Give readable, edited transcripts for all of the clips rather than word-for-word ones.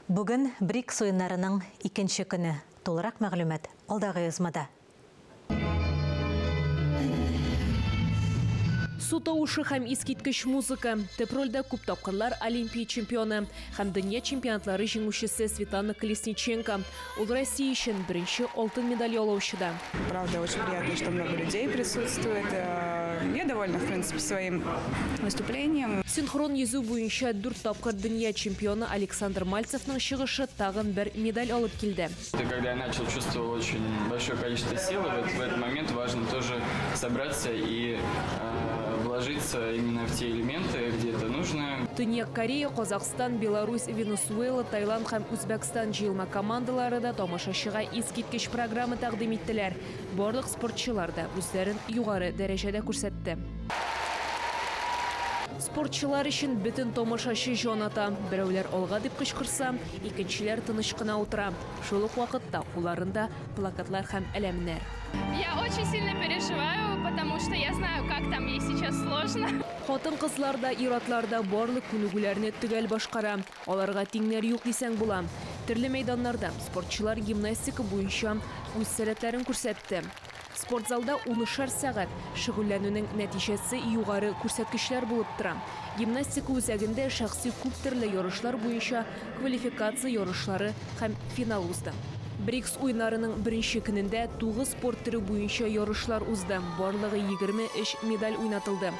Бүгін БРИКС ойындарының икенче көне. Толырақ мәгълүмат алдағы язмада. Су тауышы һәм искиткеч музыка. Төп-рольдә күп тапкырлар Олимпия чемпионы һәм дөнья чемпионатлары җиңүчесе Светлана Колесниченко. Ул Россия өчен беренче алтын медаль яулаучыда. Правда, очень приятно, что много людей присутствует. Я довольна, в принципе, своим выступлением. Синхрон йөзү буенча 4 тапкыр дөнья чемпионы Александр Мальцевның чыгышы тагын бер медаль алып килде. Когда я начал чувствовать очень большое количество силы, в этот момент важно тоже собраться и вложиться именно в те элементы, где это нужно. Төньяк Корея, Казахстан, Беларусь, Венесуэла, Таиланд һәм Үзбәкстан җыелма командалары да тамашачыга искиткеч программа тәкъдим иттеләр. Барлык спортчылар да үзләрен югары дәрәҗәдә күрсәтте. Спортчылар өчен бөтен тамашачы җаната. Берәүләр алга дип кычкырса, икенчеләр тыныч кына утыра. Шул ук вакытта кулларында плакатлар һәм әләмнәр. Я очень сильно переживаю, потому что я знаю, как там ей сейчас сложно. Хатын-кызларда, ир-атларда барлык күнегүләрне төгәл башкара. Аларга тиңнәр юк дисәң була. Төрле мәйданнарда спортчылар гимнастика буенча үз сәләтләрен күрсәтте. Спортзалда 10 сәгать шөгыльләнүнең нәтиҗәсе югары күрсәткечләр булып тора. Гимнастика үзәгендә шәхси күп төрле ярышлар буенча квалификация ярышлары һәм финал узды. БРИКС уйнарының беренче көнендә 9 спорт төре буенча ярышлар узды. Барлыгы 23 медаль уйнатылды.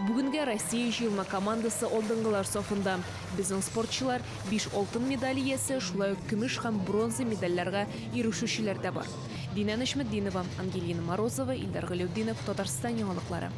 Бүгенгә Россия җыелма командасы алдынгылар сафында. Безнең спортчылар 5 алтын медаль иясе, шулай ук көмеш һәм бронза медальләргә ирешүчеләр дә бар. Динә Нәшметдинова, Ангелина Морозова, Илдар Галиуддинов, Татарстан яңалыклары.